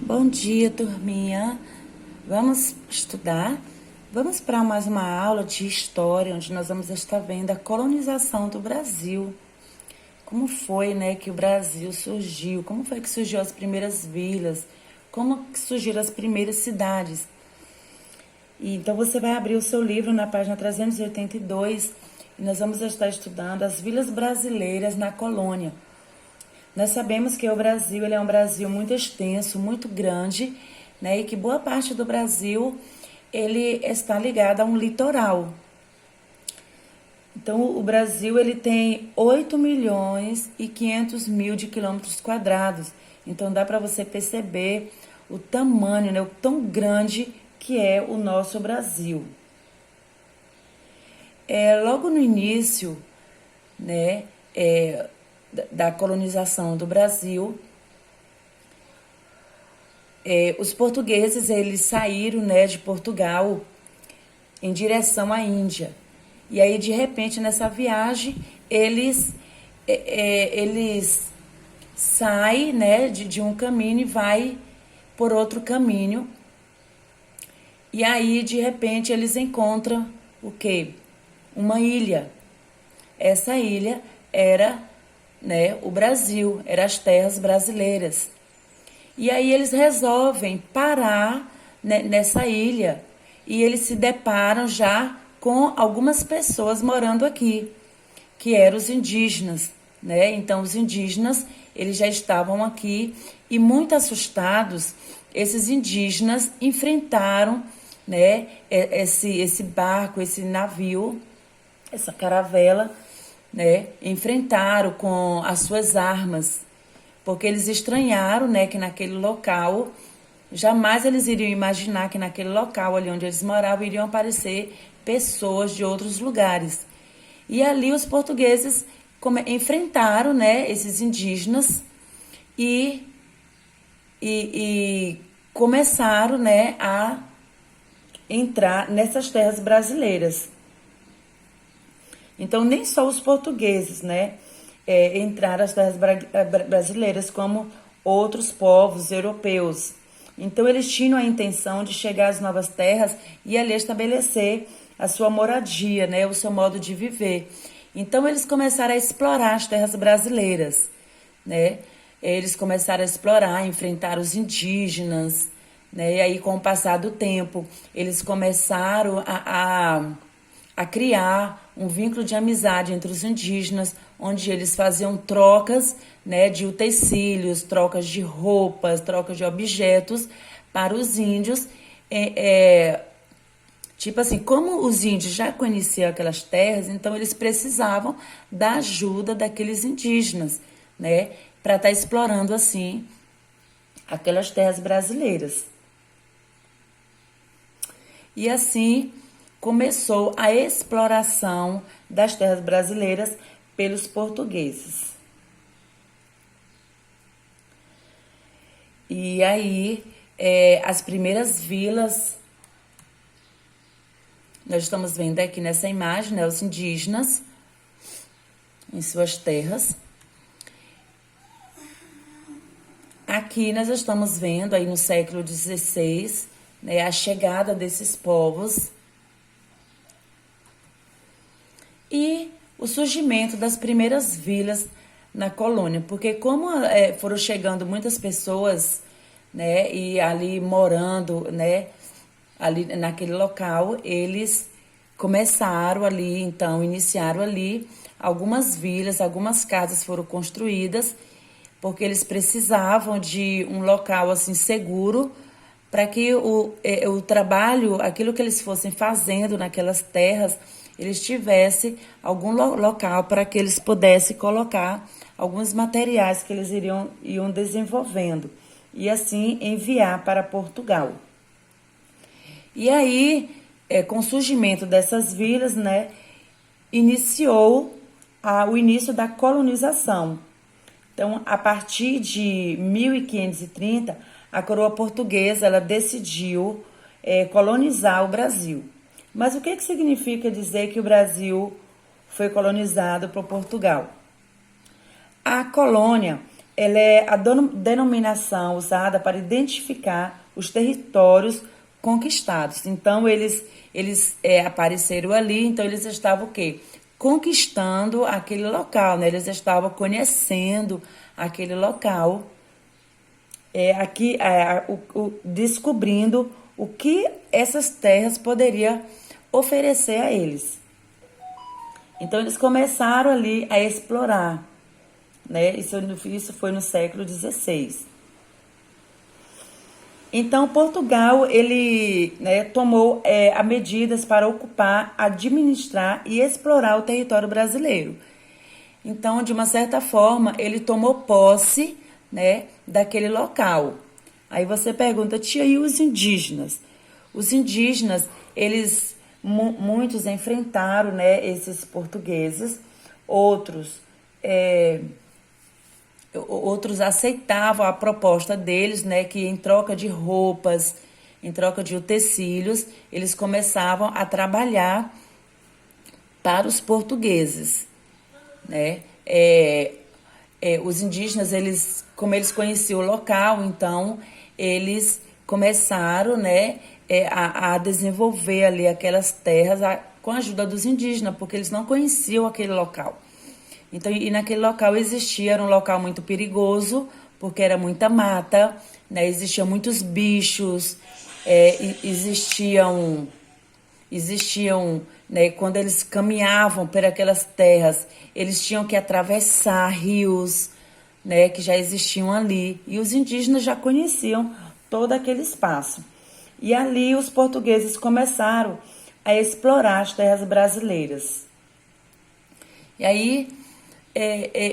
Bom dia, turminha. Vamos estudar? Vamos para mais uma aula de história, onde nós vamos estar vendo a colonização do Brasil. Como foi, né, que o Brasil surgiu? Como foi que surgiu as primeiras vilas? Como que surgiram as primeiras cidades? Então você vai abrir o seu livro na página 382 e nós vamos estar estudando as vilas brasileiras na colônia. Nós sabemos que o Brasil ele é um Brasil muito extenso, muito grande, né? E que boa parte do Brasil ele está ligado a um litoral. Então, o Brasil ele tem 8 milhões e 500 mil de quilômetros quadrados. Então, dá para você perceber o tamanho, né? O tão grande que é o nosso Brasil. Logo no início, né? Da colonização do Brasil, os portugueses eles saíram, né, de Portugal em direção à Índia. E aí, de repente, nessa viagem, eles saem, né, de um caminho e vai por outro caminho. E aí, de repente, eles encontram o quê? Uma ilha. Essa ilha era, né, o Brasil, eram as terras brasileiras. E aí eles resolvem parar, né, nessa ilha e eles se deparam já com algumas pessoas morando aqui, que eram os indígenas, né? Então os indígenas, eles já estavam aqui e muito assustados, esses indígenas enfrentaram, né, esse barco, esse navio, essa caravela, né, enfrentaram com as suas armas, porque eles estranharam, né, que naquele local, jamais eles iriam imaginar que naquele local ali onde eles moravam iriam aparecer pessoas de outros lugares. E ali os portugueses enfrentaram, né, esses indígenas e, e começaram, né, a entrar nessas terras brasileiras. Então, nem só os portugueses, né, entraram nas terras brasileiras, como outros povos europeus. Então, eles tinham a intenção de chegar às novas terras e ali estabelecer a sua moradia, né, o seu modo de viver. Então, eles começaram a explorar as terras brasileiras, né? Eles começaram a explorar, enfrentar os indígenas, né? E aí, com o passar do tempo, eles começaram a criar um vínculo de amizade entre os indígenas, onde eles faziam trocas, né, de utensílios, trocas de roupas, trocas de objetos para os índios. Tipo assim, como os índios já conheciam aquelas terras, então eles precisavam da ajuda daqueles indígenas, né, para estar explorando assim aquelas terras brasileiras. E assim começou a exploração das terras brasileiras pelos portugueses. E aí, as primeiras vilas, nós estamos vendo aqui nessa imagem, né, os indígenas em suas terras. Aqui nós estamos vendo aí no século XVI, né, a chegada desses povos e o surgimento das primeiras vilas na colônia, porque como foram chegando muitas pessoas, né, e ali morando, né, ali naquele local, eles começaram ali, então iniciaram ali algumas vilas, algumas casas foram construídas, porque eles precisavam de um local assim seguro para que o trabalho, aquilo que eles fossem fazendo naquelas terras, eles tivessem algum local para que eles pudessem colocar alguns materiais que eles iam desenvolvendo e assim enviar para Portugal. E aí, com o surgimento dessas vilas, né, iniciou o início da colonização. Então, a partir de 1530, a coroa portuguesa ela decidiu colonizar o Brasil. Mas o que significa dizer que o Brasil foi colonizado por Portugal? A colônia ela é a denominação usada para identificar os territórios conquistados. Então, eles apareceram ali, então eles estavam o quê? Conquistando aquele local, né? Eles estavam conhecendo aquele local, descobrindo o que essas terras poderiam oferecer a eles. Então, eles começaram ali a explorar, né? Isso foi no século XVI. Então, Portugal, ele, né, tomou medidas para ocupar, administrar e explorar o território brasileiro. Então, de uma certa forma, ele tomou posse, né, daquele local. Aí você pergunta, tia, e os indígenas? Os indígenas, muitos enfrentaram, né, esses portugueses, outros aceitavam a proposta deles, né, que em troca de roupas, em troca de utensílios, eles começavam a trabalhar para os portugueses, né? Os indígenas, como eles conheciam o local, então eles começaram, né, a desenvolver ali aquelas terras com a ajuda dos indígenas, porque eles não conheciam aquele local. Então, e naquele local era um local muito perigoso, porque era muita mata, né? Existiam muitos bichos, existiam, né? Quando eles caminhavam por aquelas terras, eles tinham que atravessar rios, né? Que já existiam ali. E os indígenas já conheciam todo aquele espaço. E ali os portugueses começaram a explorar as terras brasileiras. E aí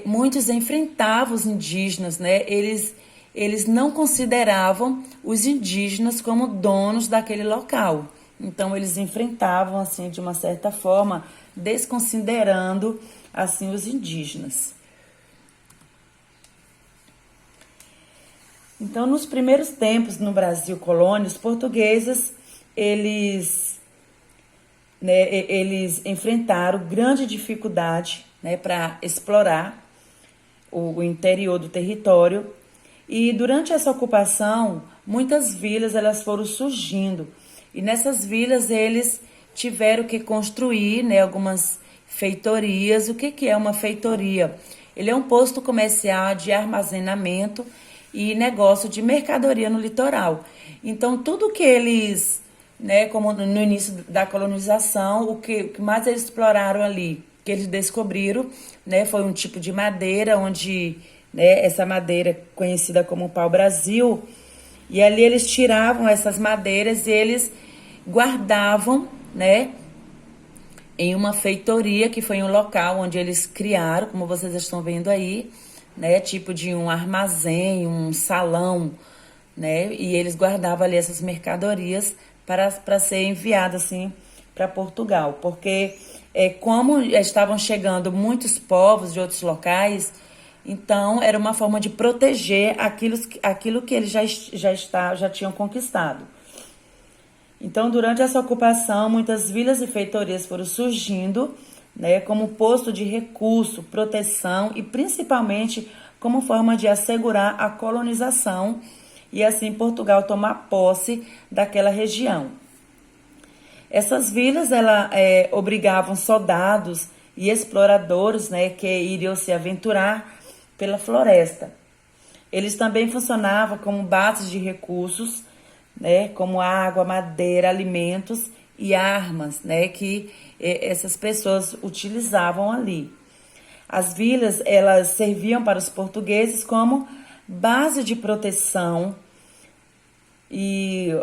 muitos enfrentavam os indígenas, né? Eles não consideravam os indígenas como donos daquele local. Então, eles enfrentavam, assim, de uma certa forma, desconsiderando, assim, os indígenas. Então, nos primeiros tempos no Brasil colônia, os portugueses, eles enfrentaram grande dificuldade, né, para explorar o interior do território. E durante essa ocupação, muitas vilas elas foram surgindo. E nessas vilas eles tiveram que construir, né, algumas feitorias. O que é uma feitoria? Ele é um posto comercial de armazenamento e negócio de mercadoria no litoral. Então, tudo que eles, né, como no início da colonização, o que mais eles exploraram ali, que eles descobriram, né, foi um tipo de madeira, onde, né, essa madeira conhecida como pau-brasil, e ali eles tiravam essas madeiras e eles guardavam, né, em uma feitoria, que foi um local onde eles criaram, como vocês estão vendo aí, né, tipo de um armazém, um salão, né, e eles guardavam ali essas mercadorias para ser enviadas, assim, para Portugal, porque como estavam chegando muitos povos de outros locais, então era uma forma de proteger aquilo que eles já tinham conquistado. Então, durante essa ocupação, muitas vilas e feitorias foram surgindo, né, como posto de recurso, proteção e principalmente como forma de assegurar a colonização e assim Portugal tomar posse daquela região. Essas vilas obrigavam soldados e exploradores, né, que iriam se aventurar pela floresta. Eles também funcionavam como bases de recursos, né, como água, madeira, alimentos e armas, né, que essas pessoas utilizavam ali. As vilas, elas serviam para os portugueses como base de proteção e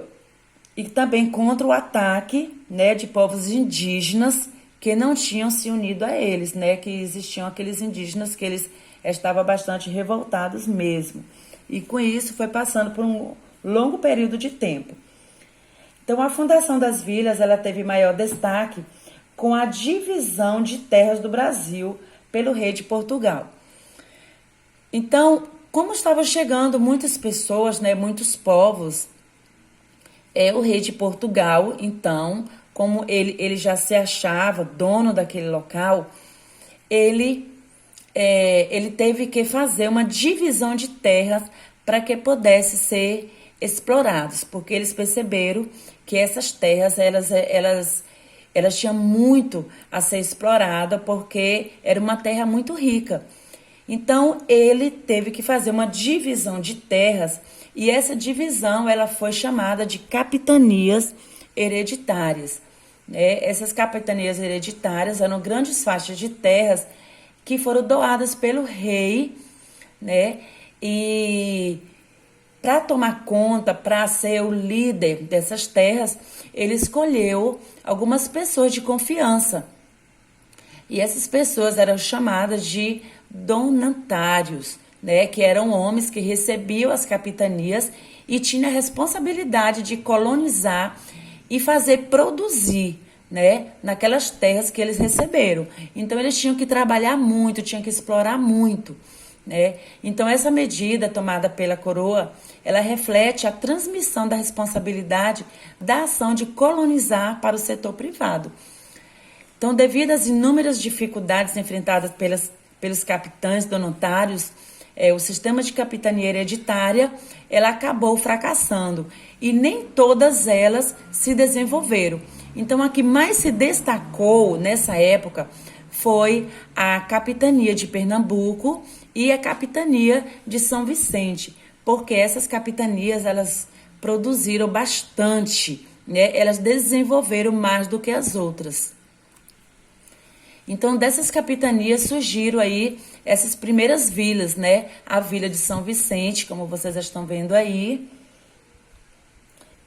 também contra o ataque, né, de povos indígenas que não tinham se unido a eles, né, que existiam aqueles indígenas que eles estavam bastante revoltados mesmo. E com isso foi passando por um longo período de tempo. Então, a fundação das vilas, ela teve maior destaque com a divisão de terras do Brasil pelo rei de Portugal. Então, como estavam chegando muitas pessoas, né, muitos povos, o rei de Portugal, então, como ele já se achava dono daquele local, ele ele teve que fazer uma divisão de terras para que pudesse ser explorados, porque eles perceberam que essas terras elas tinham muito a ser explorada, porque era uma terra muito rica. Então ele teve que fazer uma divisão de terras, e essa divisão ela foi chamada de capitanias hereditárias. Essas capitanias hereditárias eram grandes faixas de terras que foram doadas pelo rei, né? E para tomar conta, para ser o líder dessas terras, ele escolheu algumas pessoas de confiança. E essas pessoas eram chamadas de donatários, né? Que eram homens que recebiam as capitanias e tinham a responsabilidade de colonizar e fazer produzir, né, naquelas terras que eles receberam. Então eles tinham que trabalhar muito, tinham que explorar muito, né? Então essa medida tomada pela coroa, ela reflete a transmissão da responsabilidade da ação de colonizar para o setor privado. Então, devido às inúmeras dificuldades enfrentadas pelos capitães donatários, o sistema de capitania hereditária, ela acabou fracassando e nem todas elas se desenvolveram. Então, a que mais se destacou nessa época foi a capitania de Pernambuco e a capitania de São Vicente, porque essas capitanias elas produziram bastante, né? Elas desenvolveram mais do que as outras. Então, dessas capitanias surgiram aí essas primeiras vilas, né? A vila de São Vicente, como vocês estão vendo aí.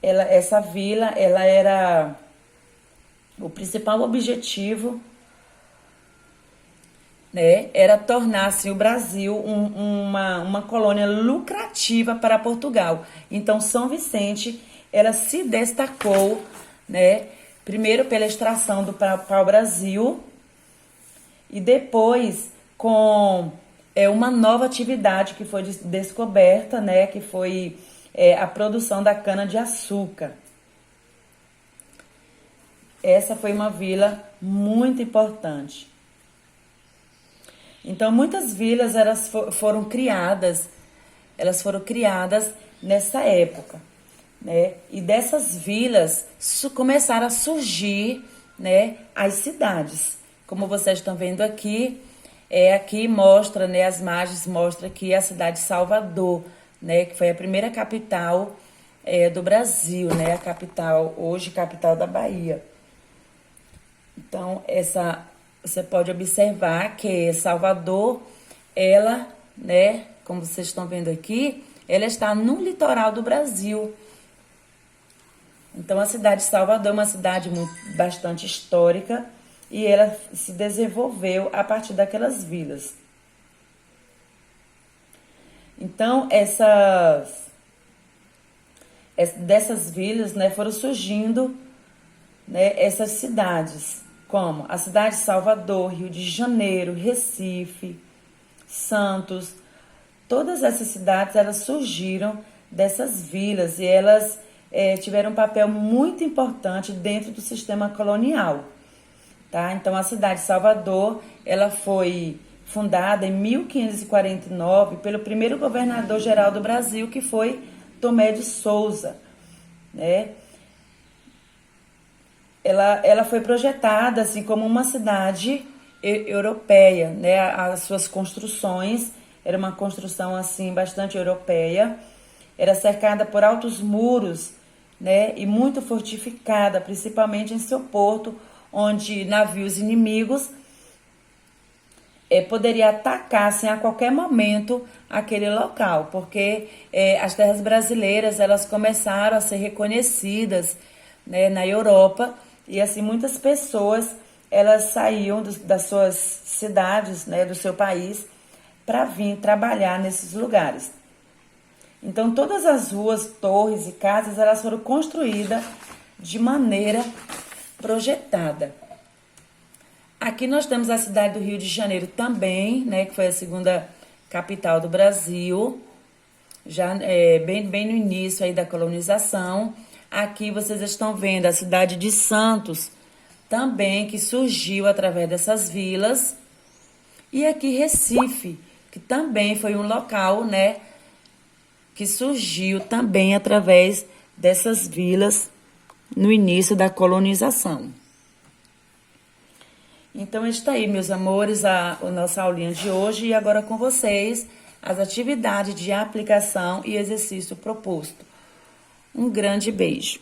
Essa vila, ela era o principal objetivo, né? Era tornar assim, o Brasil uma colônia lucrativa para Portugal. Então, São Vicente, ela se destacou, né? Primeiro pela extração do pau-brasil, e depois com uma nova atividade que foi descoberta, né, que foi a produção da cana-de-açúcar. Essa foi uma vila muito importante. Então, muitas vilas elas foram criadas nessa época, né? E dessas vilas começaram a surgir, né, as cidades. Como vocês estão vendo aqui, aqui mostra, né, as margens mostra aqui a cidade de Salvador, né, que foi a primeira capital do Brasil, né, a capital, hoje capital da Bahia. Então, você pode observar que Salvador, ela, né, como vocês estão vendo aqui, ela está no litoral do Brasil. Então, a cidade de Salvador é uma cidade bastante histórica, e ela se desenvolveu a partir daquelas vilas. Então, dessas vilas, né, foram surgindo, né, essas cidades, como a cidade de Salvador, Rio de Janeiro, Recife, Santos. Todas essas cidades, elas surgiram dessas vilas e elas tiveram um papel muito importante dentro do sistema colonial. Tá? Então, a cidade de Salvador, ela foi fundada em 1549 pelo primeiro governador-geral do Brasil, que foi Tomé de Souza, né? Ela foi projetada assim como uma cidade europeia, né? As suas construções, era uma construção assim bastante europeia, era cercada por altos muros, né? E muito fortificada, principalmente em seu porto, onde navios inimigos poderiam atacar assim, a qualquer momento aquele local, porque as terras brasileiras elas começaram a ser reconhecidas, né, na Europa, e assim muitas pessoas elas saíam das suas cidades, né, do seu país, para vir trabalhar nesses lugares. Então todas as ruas, torres e casas elas foram construídas de maneira projetada. Aqui nós temos a cidade do Rio de Janeiro também, né, que foi a segunda capital do Brasil, já bem no início aí da colonização. Aqui vocês estão vendo a cidade de Santos, também, que surgiu através dessas vilas. E aqui Recife, que também foi um local, né, que surgiu também através dessas vilas no início da colonização. Então está aí, meus amores, a nossa aulinha de hoje, e agora com vocês as atividades de aplicação e exercício proposto. Um grande beijo.